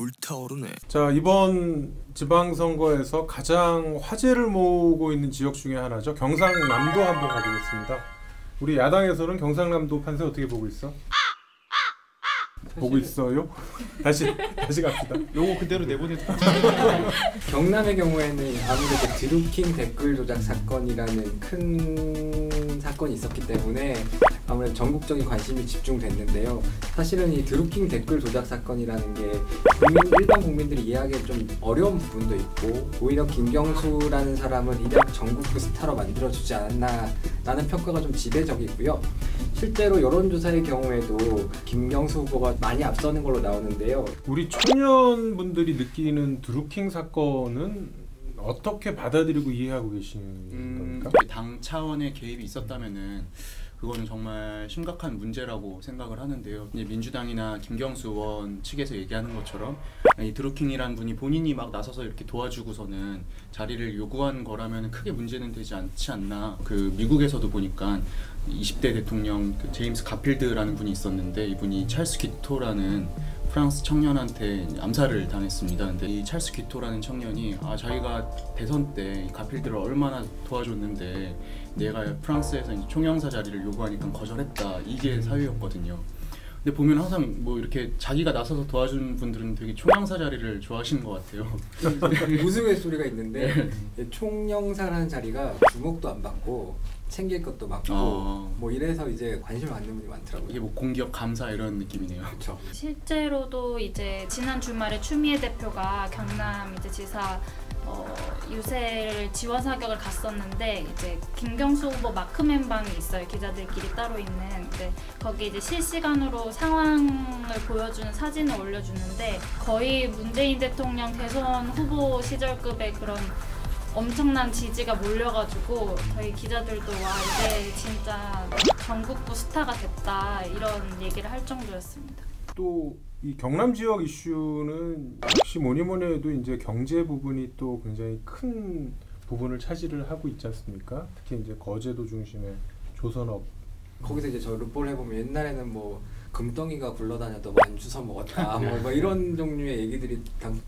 불타오르네. 자, 이번 지방선거에서 가장 화제를 모으고 있는 지역 중에 하나죠. 경상남도 한번 가보겠습니다. 우리 야당에서는 경상남도 판세 어떻게 보고 있어? 보고 있어요? 다시 갑시다. 요거 그대로 내보내도 경남의 경우에는 아무래도 드루킹 댓글 조작 사건이라는 큰 사건이 있었기 때문에 아무래도 전국적인 관심이 집중됐는데요. 사실은 이 드루킹 댓글 조작 사건이라는 게 일반 국민들이 이해하기 좀 어려운 부분도 있고 오히려 김경수라는 사람을 이력 전국구 스타로 만들어주지 않았나 라는 평가가 좀 지배적이고요. 실제로 여론조사의 경우에도 김경수 후보가 많이 앞서는 걸로 나오는데요. 우리 청년분들이 느끼는 드루킹 사건은 어떻게 받아들이고 이해하고 계시는 겁니까? 당 차원의 개입이 있었다면은 그거는 정말 심각한 문제라고 생각을 하는데요. 이제 민주당이나 김경수 의원 측에서 얘기하는 것처럼 이 드루킹이란 분이 본인이 막 나서서 이렇게 도와주고서는 자리를 요구한 거라면 크게 문제는 되지 않지 않나. 그 미국에서도 보니까 20대 대통령 그 제임스 가필드라는 분이 있었는데 이분이 찰스 귀토라는 프랑스 청년한테 암살을 당했습니다. 근데 이 찰스 귀토라는 청년이 자기가 대선 때 가필드를 얼마나 도와줬는데 내가 프랑스에서 이제 총영사 자리를 요구하니까 거절했다. 이게 사유였거든요. 근데 보면 항상 뭐 이렇게 자기가 나서서 도와준 분들은 되게 총영사 자리를 좋아하시는 것 같아요. 우스갯소리가 있는데 총영사라는 자리가 주목도 안 받고 챙길 것도 많고 뭐 이래서 이제 관심을 갖는 분이 많더라고요. 이게 뭐 공기업 감사 이런 느낌이네요. 그렇죠. 실제로도 이제 지난 주말에 추미애 대표가 경남 이제 지사 유세를 지원 사격을 갔었는데 이제 김경수 후보 마크맨방이 있어요. 기자들끼리 따로 있는. 근데 거기 이제 실시간으로 상황을 보여주는 사진을 올려주는데 거의 문재인 대통령 대선 후보 시절급의 그런 엄청난 지지가 몰려가지고 저희 기자들도 와 이제 진짜 전국구 스타가 됐다 이런 얘기를 할 정도였습니다. 또 이 경남 지역 이슈는 역시 뭐니 해도 이제 경제 부분이 또 굉장히 큰 부분을 차지를 하고 있지 않습니까? 특히 이제 거제도 중심의 조선업. 거기서 이제 저 룻볼 해보면 옛날에는 뭐 금덩이가 굴러다녀도 만주서 먹었다 뭐 이런 종류의 얘기들이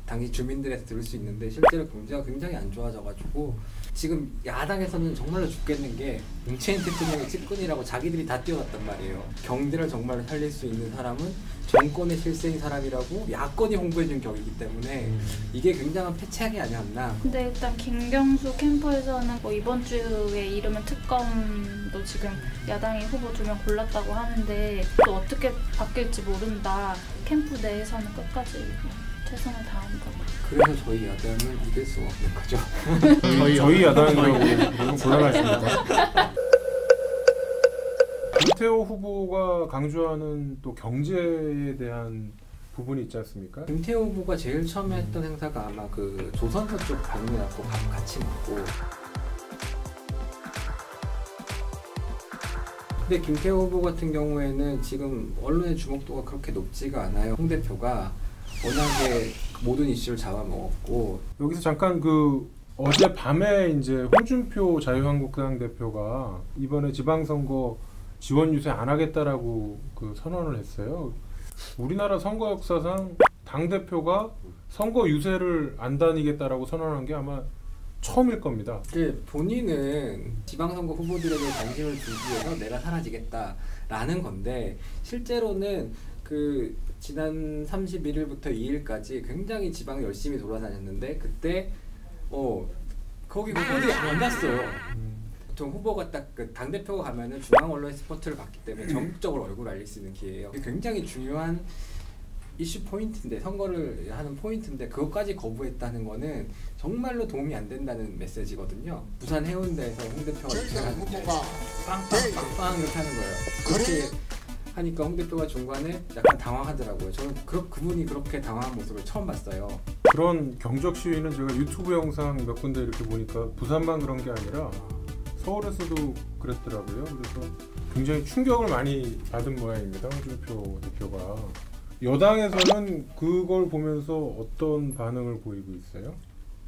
당시 주민들에서 들을 수 있는데 실제로 경제가 굉장히 안 좋아져가지고 지금 야당에서는 정말로 죽겠는 게 문재인 대통령의 측근이라고 자기들이 다 띄워놨단 말이에요. 경제를 정말로 살릴 수 있는 사람은 정권의 실세인 사람이라고 야권이 홍보해준 격이기 때문에 이게 굉장한 패착이 아니었나. 근데 일단 김경수 캠프에서는 뭐 이번 주에 이르면 특검도 지금 야당이 후보 2명 골랐다고 하는데 또 어떻게 바뀔지 모른다. 캠프 내에서는 끝까지 최선을 다한다고. 그래서 저희 야당은 이길 수가 없는 거죠. 저희 야당이라고 곤란하십니까? 김태호 후보가 강조하는 또 경제에 대한 부분이 있지 않습니까? 김태호 후보가 제일 처음에 했던 행사가 아마 그 조선소 쪽 방문하고 밥 같이 먹고. 근데 김태호 후보 같은 경우에는 지금 언론의 주목도가 그렇게 높지가 않아요. 홍 대표가 워낙에 모든 이슈를 잡아먹었고. 여기서 잠깐 어젯밤에 이제 홍준표 자유한국당 대표가 이번에 지방선거 지원 유세 안 하겠다라고 선언을 했어요. 우리나라 선거 역사상 당 대표가 선거 유세를 안 다니겠다라고 선언한 게 아마 처음일 겁니다. 본인은 지방선거 후보들에게 관심을 주기 위해서 내가 사라지겠다라는 건데 실제로는 지난 31일부터 2일까지 굉장히 지방을 열심히 돌아다녔는데 그때 거기 후보들이 안 갔어요. 보통 후보가 딱 당대표가 가면은 중앙 언론의 스포트를 받기 때문에 전국적으로 얼굴을 알릴 수 있는 기회예요. 굉장히 중요한 이슈 포인트인데 선거를 하는 포인트인데 그것까지 거부했다는 거는 정말로 도움이 안 된다는 메시지거든요. 부산 해운대에서 홍 대표가 이렇게 빵빵빵빵 이렇게 하는 거예요. 그렇게 하니까 홍 대표가 중간에 약간 당황하더라고요. 저는 그분이 그렇게 당황한 모습을 처음 봤어요. 그런 경적 시위는 제가 유튜브 영상 몇 군데 이렇게 보니까 부산만 그런 게 아니라 서울에서도 그랬더라고요. 그래서 굉장히 충격을 많이 받은 모양입니다. 홍준표 대표가. 여당에서는 그걸 보면서 어떤 반응을 보이고 있어요?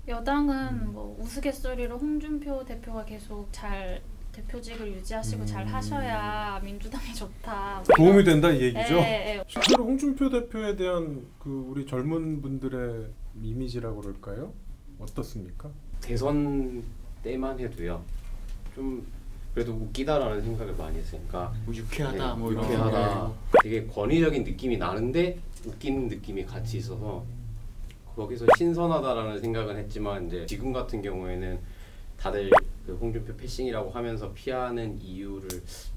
여당은 뭐 우스갯소리로 홍준표 대표가 계속 잘 대표직을 유지하시고 잘 하셔야 민주당이 좋다. 도움이 된다 이 얘기죠. 네. 실제로 홍준표 대표에 대한 그 우리 젊은 분들의 이미지라고 그럴까요? 어떻습니까? 대선 때만 해도요. 좀 그래도 웃기다라는 생각을 많이 했어요. 그러니까 뭐 유쾌하다 네, 뭐 이런 유쾌하다. 되게 권위적인 느낌이 나는데 웃기는 느낌이 같이 있어서 거기서 신선하다라는 생각은 했지만 이제 지금 같은 경우에는 다들 그 홍준표 패싱이라고 하면서 피하는 이유를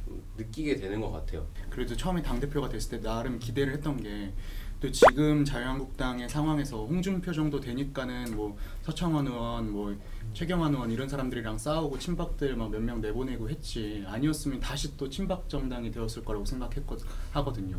좀 느끼게 되는 것 같아요. 그래도 처음에 당대표가 됐을 때 나름 기대를 했던 게 또 지금 자유한국당의 상황에서 홍준표 정도 되니까는 뭐 서청원 의원, 뭐 최경환 의원 이런 사람들이랑 싸우고 친박들 막 몇 명 내보내고 했지 아니었으면 다시 또 친박 정당이 되었을 거라고 생각하거든요.